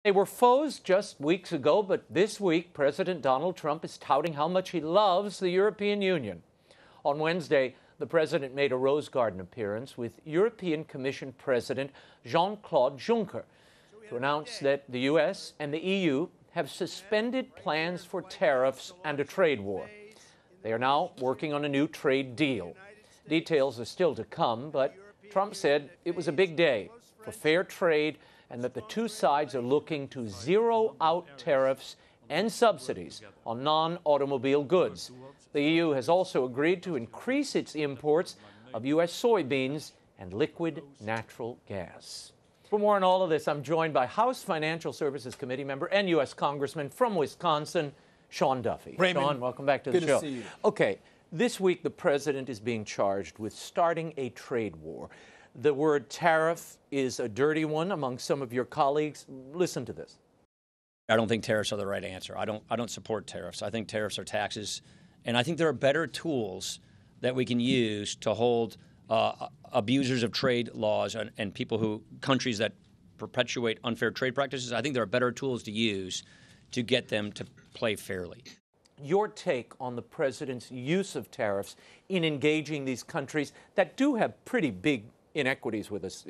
They were foes just weeks ago, but this week, President Donald Trump is touting how much he loves the European Union. On Wednesday, the president made a Rose Garden appearance with European Commission President Jean-Claude Juncker to announce that the U.S. and the EU have suspended plans for tariffs and a trade war. They are now working on a new trade deal. Details are still to come, but Trump said it was a big day for fair trade and that the two sides are looking to zero out tariffs and subsidies on non-automobile goods. The EU has also agreed to increase its imports of U.S. soybeans and liquid natural gas. For more on all of this, I'm joined by House Financial Services Committee member and U.S. Congressman from Wisconsin, Sean Duffy. Raymond, Sean, welcome back to the show. Good to see you. Okay, this week the president is being charged with starting a trade war. The word tariff is a dirty one among some of your colleagues. Listen to this. I don't think tariffs are the right answer. I don't support tariffs. I think tariffs are taxes, and I think there are better tools that we can use to hold abusers of trade laws and countries that perpetuate unfair trade practices. I think there are better tools to use to get them to play fairly. Your take on the president's use of tariffs in engaging these countries that do have pretty big inequities with us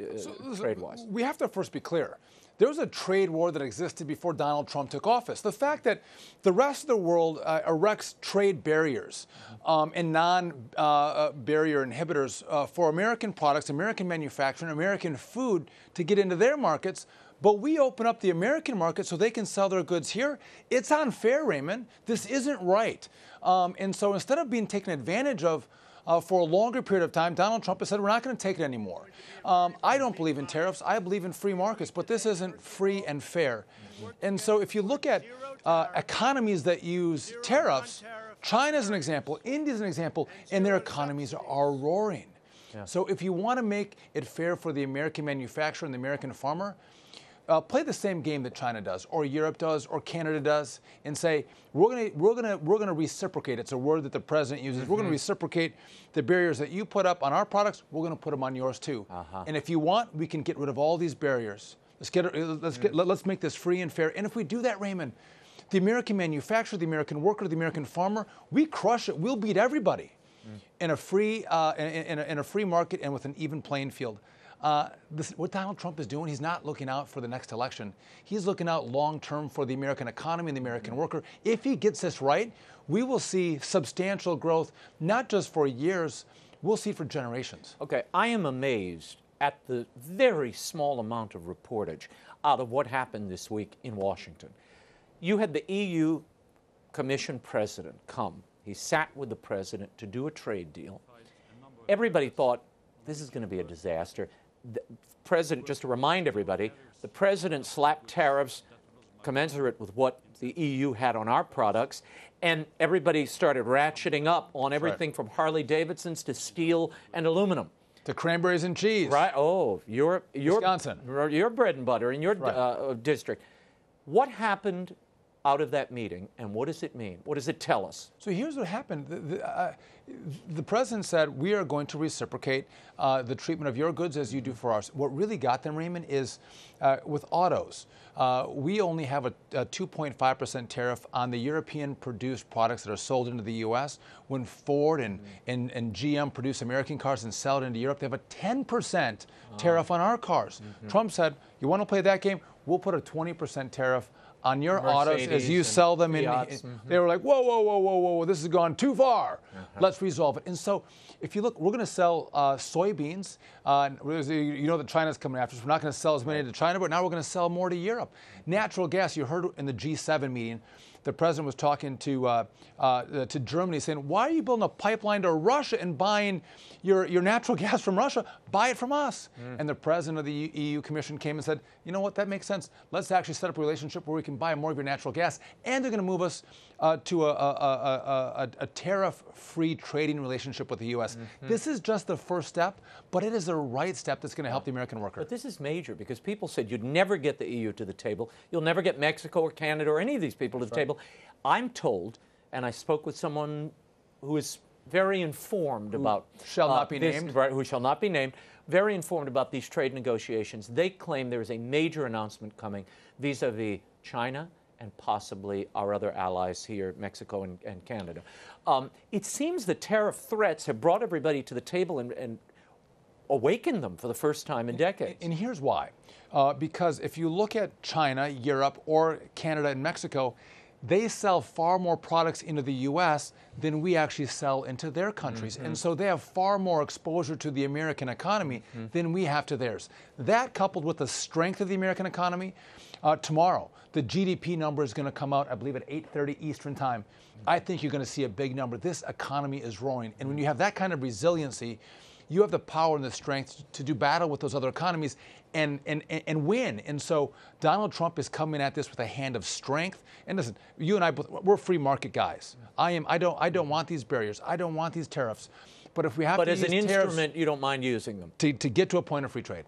trade-wise? We have to first be clear. There was a trade war that existed before Donald Trump took office. The fact that the rest of the world erects trade barriers and non-barrier inhibitors for American products, American manufacturing, American food to get into their markets, but we open up the American market so they can sell their goods here. It's unfair, Raymond. This isn't right. And so instead of being taken advantage of for a longer period of time, Donald Trump has said we're not going to take it anymore. I don't believe in tariffs. I believe in free markets, but this isn't free and fair. And so if you look at economies that use tariffs, China's an example, India's an example, and their economies are roaring. Yeah. So if you want to make it fair for the American manufacturer and the American farmer, play the same game that China does, or Europe does, or Canada does, and say we're gonna reciprocate. It's a word that the president uses. We're gonna reciprocate the barriers that you put up on our products. We're gonna put them on yours too. And if you want, we can get rid of all these barriers. Let's make this free and fair. And if we do that, Raymond, the American manufacturer, the American worker, the American farmer, we crush it. We'll beat everybody in a free in a free market and with an even playing field. What Donald Trump is doing, he's not looking out for the next election. He's looking out long-term for the American economy and the American worker. If he gets this right, we will see substantial growth, not just for years, we'll see for generations. Okay, I am amazed at the very small amount of reportage out of what happened this week in Washington. You had the EU Commission president come. He sat with the president to do a trade deal. Everybody thought this is going to be a disaster. The president, just to remind everybody, the president slapped tariffs commensurate with what the EU had on our products, and everybody started ratcheting up on everything from Harley-Davidsons to steel and aluminum. To cranberries and cheese. Right. Oh, your Wisconsin. Your bread and butter in your district. What happened out of that meeting, and what does it mean? What does it tell us? So here's what happened. The president said, we are going to reciprocate the treatment of your goods as you do for ours. What really got them, Raymond, is with autos. We only have a 2.5% tariff on the European-produced products that are sold into the U.S. When Ford and GM produce American cars and sell it into Europe, they have a 10% tariff on our cars. Trump said, you want to play that game? We'll put a 20% tariff on your autos as you sell them. They were like, whoa, whoa, whoa, whoa, whoa, this has gone too far. Let's resolve it. And so if you look, we're going to sell soybeans. You know that China's coming after us. We're not going to sell as many to China, but now we're going to sell more to Europe. Natural gas, you heard in the G7 meeting, the president was talking to Germany saying, why are you building a pipeline to Russia and buying your natural gas from Russia? Buy it from us. And the president of the EU Commission came and said, you know what, that makes sense. Let's actually set up a relationship where we can buy more of your natural gas. And they're going to move us to a tariff-free trading relationship with the U.S. This is just the first step, but it is the right step that's going to help the American worker. But this is major because people said you'd never get the EU to the table. You'll never get Mexico or Canada or any of these people to the table. I'm told, and I spoke with someone who is very informed about shall not be named, right? Who shall not be named. very informed about these trade negotiations. They claim there is a major announcement coming vis-a-vis China and possibly our other allies here, Mexico and Canada. It seems the tariff threats have brought everybody to the table and awakened them for the first time in decades. And here's why. Because if you look at China, Europe, or Canada and Mexico, they sell far more products into the U.S. than we actually sell into their countries. And so they have far more exposure to the American economy than we have to theirs. That, coupled with the strength of the American economy, tomorrow, the GDP number is going to come out, I believe, at 8:30 Eastern Time. I think you're going to see a big number. This economy is roaring. And when you have that kind of resiliency, you have the power and the strength to do battle with those other economies and win. And so Donald Trump is coming at this with a hand of strength. And listen, you and I both, we're free market guys. I don't want these barriers. I don't want these tariffs. But if we have to use as an tariffs, instrument, you don't mind using them. to get to a point of free trade.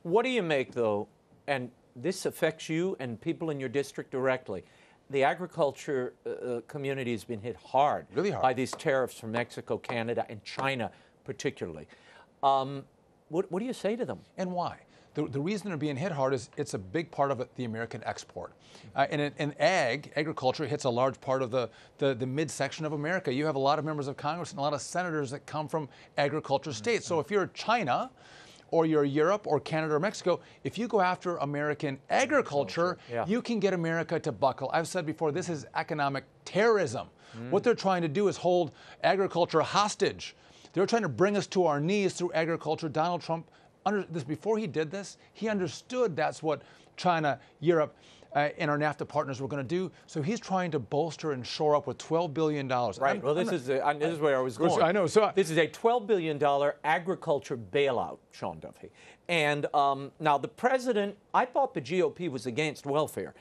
What do you make, though, and this affects you and people in your district directly, the agriculture community has been hit hard, Really hard. by these tariffs from Mexico, Canada, and China particularly. What do you say to them? And why? The reason they're being hit hard is it's a big part of the American export. And agriculture hits a large part of the midsection of America. You have a lot of members of Congress and a lot of senators that come from agriculture states. So if you're China, or you're Europe or Canada or Mexico, if you go after American agriculture, you can get America to buckle. I've said before, this is economic terrorism. What they're trying to do is hold agriculture hostage. They're trying to bring us to our knees through agriculture. Donald Trump, before he did this, he understood that's what China, Europe, and our NAFTA partners were going to do. So he's trying to bolster and shore up with $12 billion. Right. This is where I was going. I know. So this is a $12 billion agriculture bailout, Sean Duffy. And now the president, I thought the GOP was against welfare.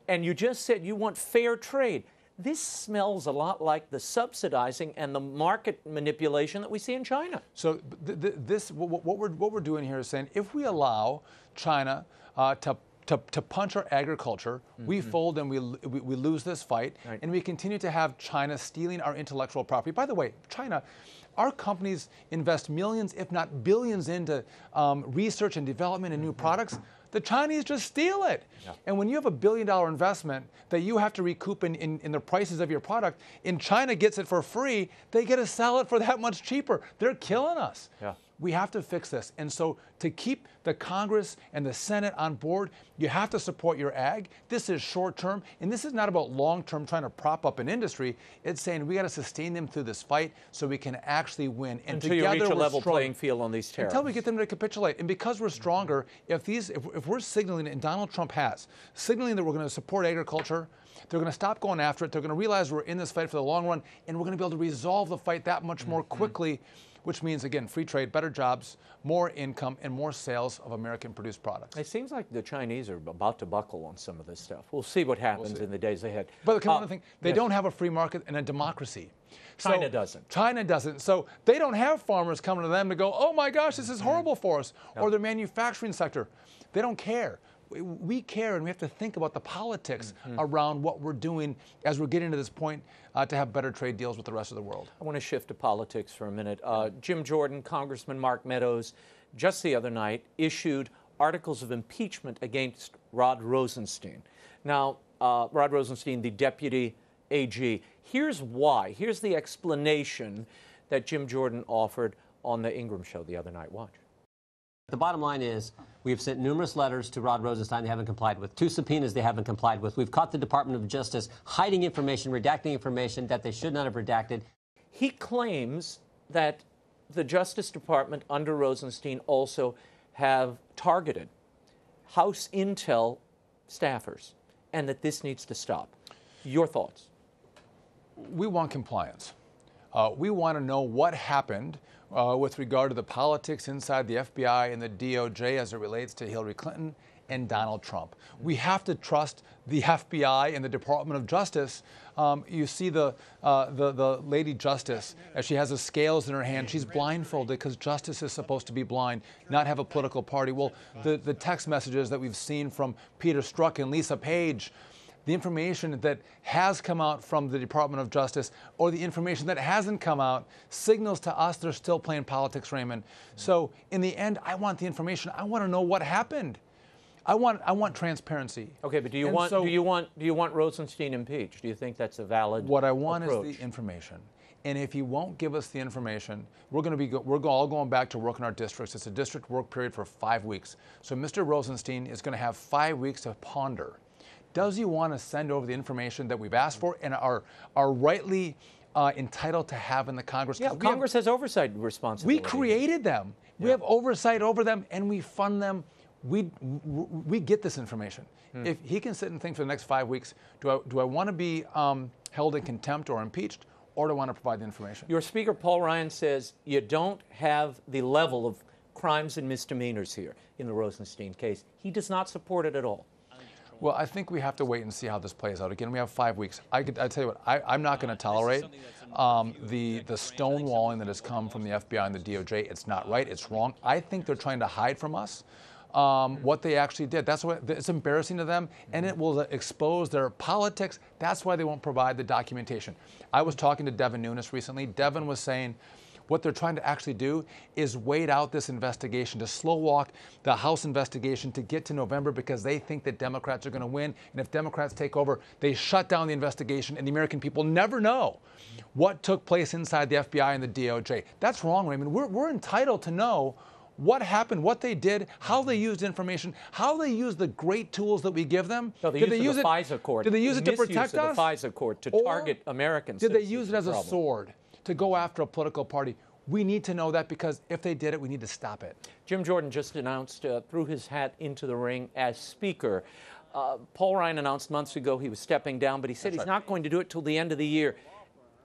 And you just said you want fair trade. This smells a lot like the subsidizing and the market manipulation that we see in China. So what we're doing here is saying if we allow China to punch our agriculture, we fold and we lose this fight, and we continue to have China stealing our intellectual property. By the way, China, our companies invest millions, if not billions, into research and development and new products. The Chinese just steal it. And when you have a $1 billion investment that you have to recoup in the prices of your product, and China gets it for free, they get to sell it for that much cheaper. They're killing us. We have to fix this. And so to keep the Congress and the Senate on board, you have to support your ag. This is short term, and this is not about long term trying to prop up an industry. It's saying we got to sustain them through this fight so we can actually win. And until you reach a level playing field on these tariffs. Until we get them to capitulate. And because we're stronger, if we're signaling, and Donald Trump has, signaling that we're going to support agriculture, they're going to stop going after it. They're going to realize we're in this fight for the long run, and we're going to be able to resolve the fight that much more quickly, which means, again, free trade, better jobs, more income, and more sales of American-produced products. It seems like the Chinese are about to buckle on some of this stuff. We'll see what happens in the days ahead. But another thing, they don't have a free market and a democracy. China doesn't. China doesn't. So they don't have farmers coming to them to go, oh my gosh, this is horrible for us. Or their manufacturing sector. They don't care. We care, and we have to think about the politics around what we're doing as we're getting to this point to have better trade deals with the rest of the world. I want to shift to politics for a minute. Jim Jordan, Congressman Mark Meadows, just the other night issued articles of impeachment against Rod Rosenstein. Now, Rod Rosenstein, the deputy AG. Here's why. Here's the explanation that Jim Jordan offered on the Ingram show the other night. Watch. The bottom line is we have sent numerous letters to Rod Rosenstein they haven't complied with, 2 subpoenas they haven't complied with. We've caught the Department of Justice hiding information, redacting information that they should not have redacted. He claims that the Justice Department under Rosenstein also have targeted House Intel staffers and that this needs to stop. Your thoughts? We want compliance. We want to know what happened with regard to the politics inside the FBI and the DOJ as it relates to Hillary Clinton and Donald Trump. We have to trust the FBI and the Department of Justice. You see the Lady Justice, as she has the scales in her hand, she's blindfolded because justice is supposed to be blind, not have a political party. Well, the text messages that we've seen from Peter Strzok and Lisa Page, the information that has come out from the Department of Justice or the information that hasn't come out signals to us they're still playing politics, Raymond. So in the end, I want the information. I want to know what happened. I want transparency. Okay, but do you want Rosenstein impeached? Do you think that's a valid What I want approach? is the information. And if he won't give us the information, we're all going back to work in our districts. It's a district work period for 5 weeks. So Mr. Rosenstein is going to have 5 weeks to ponder. Does he want to send over the information that we've asked for and are rightly entitled to have in the Congress? Yeah, Congress has oversight responsibility. We created them. We have oversight over them, and we fund them. We get this information. If he can sit and think for the next 5 weeks, do I want to be held in contempt or impeached, or do I want to provide the information? Your Speaker, Paul Ryan, says you don't have the level of crimes and misdemeanors here in the Rosenstein case. He does not support it at all. Well, I think we have to wait and see how this plays out. Again, we have 5 weeks. I tell you what, I'm not going to tolerate the stonewalling that has come from the FBI and the DOJ. It's not right. It's wrong. I think they're trying to hide from us what they actually did. That's why it's embarrassing to them, and it will expose their politics. That's why they won't provide the documentation. I was talking to Devin Nunes recently. Devin was saying what they're trying to actually do is wait out this investigation, to slow walk the House investigation to get to November because they think that Democrats are going to win. And if Democrats take over, they shut down the investigation and the American people never know what took place inside the FBI and the DOJ. That's wrong, Raymond. We're entitled to know what happened, what they did, how they used information, how they used the great tools that we give them. No, did they use the FISA court. Did they use it to protect us? The FISA court to target Americans. Did they use it as a sword to go after a political party? We need to know that because if they did it, we need to stop it. Jim Jordan just announced, threw his hat into the ring as Speaker. Paul Ryan announced months ago he was stepping down, but he said he's not going to do it till the end of the year.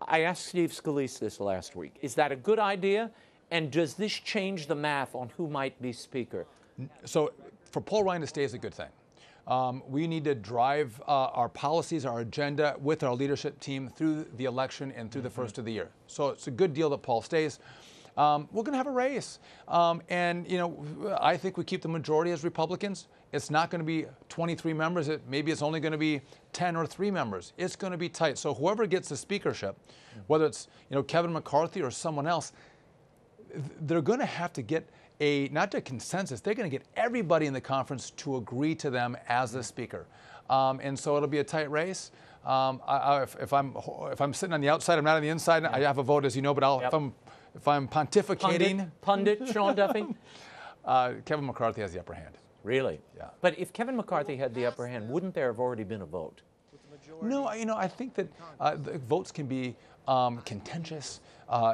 I asked Steve Scalise this last week. Is that a good idea? And does this change the math on who might be Speaker? So for Paul Ryan to stay is a good thing. We need to drive our policies, our agenda with our leadership team through the election and through the first of the year. So it's a good deal that Paul stays. We're going to have a race. And, you know, I think we keep the majority as Republicans. It's not going to be 23 members. Maybe it's only going to be 10 or 3 members. It's going to be tight. So whoever gets the speakership, whether it's, you know, Kevin McCarthy or someone else, they're going to have to get not a consensus, they're going to get everybody in the conference to agree to them as the speaker. And so it'll be a tight race. If I'm sitting on the outside, I'm not on the inside. I have a vote, as you know, but if I'm pontificating. Pundit Sean Duffy? Kevin McCarthy has the upper hand. Really? Yeah. But if Kevin McCarthy had the upper hand, wouldn't there have already been a vote? No, you know, I think that the votes can be contentious.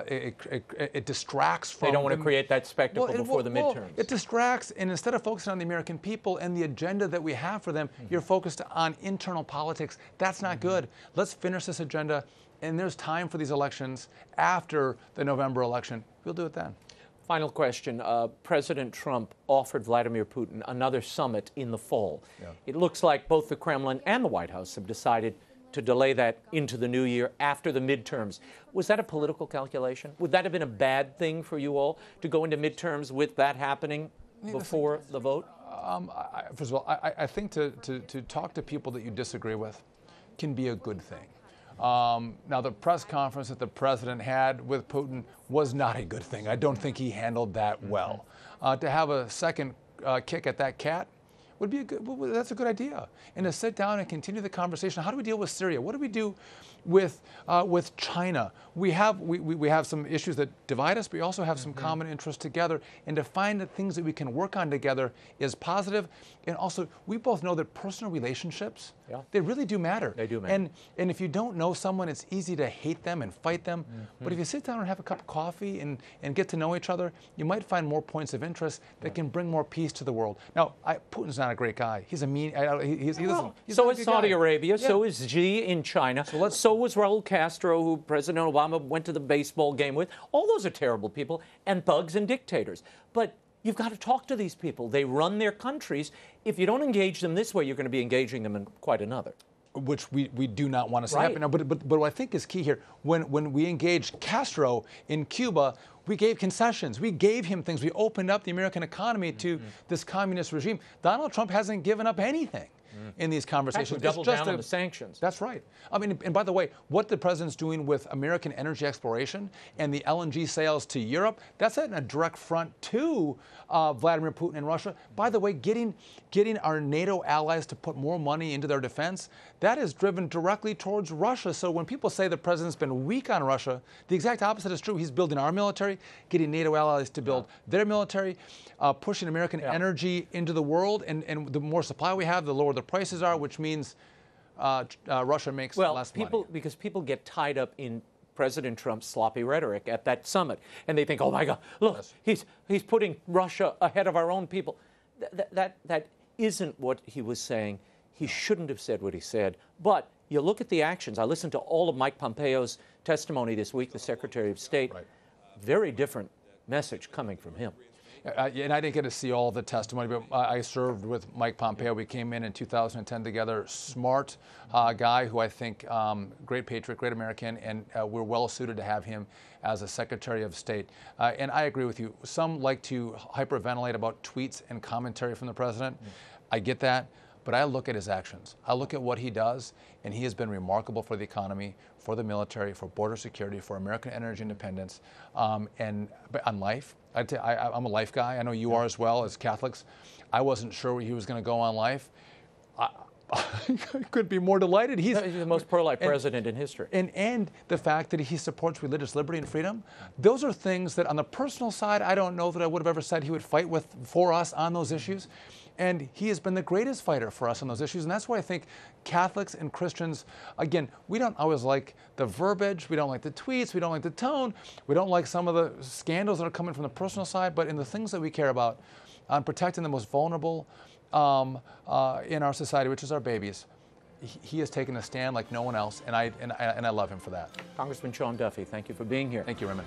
It distracts from. They don't want to create that spectacle before the midterms. It distracts, and instead of focusing on the American people and the agenda that we have for them, you're focused on internal politics. That's not good. Let's finish this agenda, and there's time for these elections after the November election. We'll do it then. Final question. President Trump offered Vladimir Putin another summit in the fall. Yeah. It looks like both the Kremlin and the White House have decided to delay that into the new year after the midterms. Was that a political calculation? Would that have been a bad thing for you all to go into midterms with that happening before the vote? First of all, I think to talk to people that you disagree with can be a good thing. Now, the press conference that the president had with Putin was not a good thing. I don't think he handled that well. To have a second kick at that cat would be that's a good idea. And to sit down and continue the conversation. How do we deal with Syria? What do we do with China? We have some issues that divide us, but we also have some common interests together. And to find the things that we can work on together is positive. And also, we both know that personal relationships, they really do matter. They do matter. And if you don't know someone, it's easy to hate them and fight them. But if you sit down and have a cup of coffee and get to know each other, you might find more points of interest that can bring more peace to the world. Now, Putin's not a great guy. He's a mean. So is Saudi Arabia. Yeah. So is Xi in China. So was Raul Castro, who President Obama went to the baseball game with. All those are terrible people and thugs and dictators. But you've got to talk to these people. They run their countries. If you don't engage them this way, you're going to be engaging them in quite another. Which we do not want to see happen. Now, but what I think is key here, when we engaged Castro in Cuba, we gave concessions. We gave him things. We opened up the American economy to this communist regime. Donald Trump hasn't given up anything. in these conversations. Double down on the sanctions. That's right. I mean, and by the way, what the president's doing with American energy exploration and the LNG sales to Europe, that's in a direct front to Vladimir Putin and Russia. By the way, getting our NATO allies to put more money into their defense, that is driven directly towards Russia. So when people say the president's been weak on Russia, the exact opposite is true. He's building our military, getting NATO allies to build their military, pushing American energy into the world, and the more supply we have, the lower the prices are, which means Russia makes less money. Because people get tied up in President Trump's sloppy rhetoric at that summit, and they think, oh my God, look, he's putting Russia ahead of our own people. That isn't what he was saying. He shouldn't have said what he said. But you look at the actions. I listened to all of Mike Pompeo's testimony this week, the Secretary of State. Right. Very different message coming from him. And I didn't get to see all the testimony, but I served with Mike Pompeo. We came in 2010 together. Smart guy who I think, great patriot, great American, and we're well suited to have him as a Secretary of State. And I agree with you. Some like to hyperventilate about tweets and commentary from the president. I get that. But I look at his actions. I look at what he does, and he has been remarkable for the economy, for the military, for border security, for American energy independence, and on life. I'm a life guy. I know you are as well, as Catholics. I wasn't sure where he was going to go on life. I couldn't be more delighted. He's the most pro-life president in history. And the fact that he supports religious liberty and freedom, those are things that on the personal side, I don't know that I would have ever said he would fight for us on those issues. And he has been the greatest fighter for us on those issues. And that's why I think Catholics and Christians, again, we don't always like the verbiage, we don't like the tweets, we don't like the tone, we don't like some of the scandals that are coming from the personal side, but in the things that we care about, on protecting the most vulnerable in our society, which is our babies, he has taken a stand like no one else, and I love him for that. Congressman Sean Duffy, thank you for being here. Thank you, Raymond.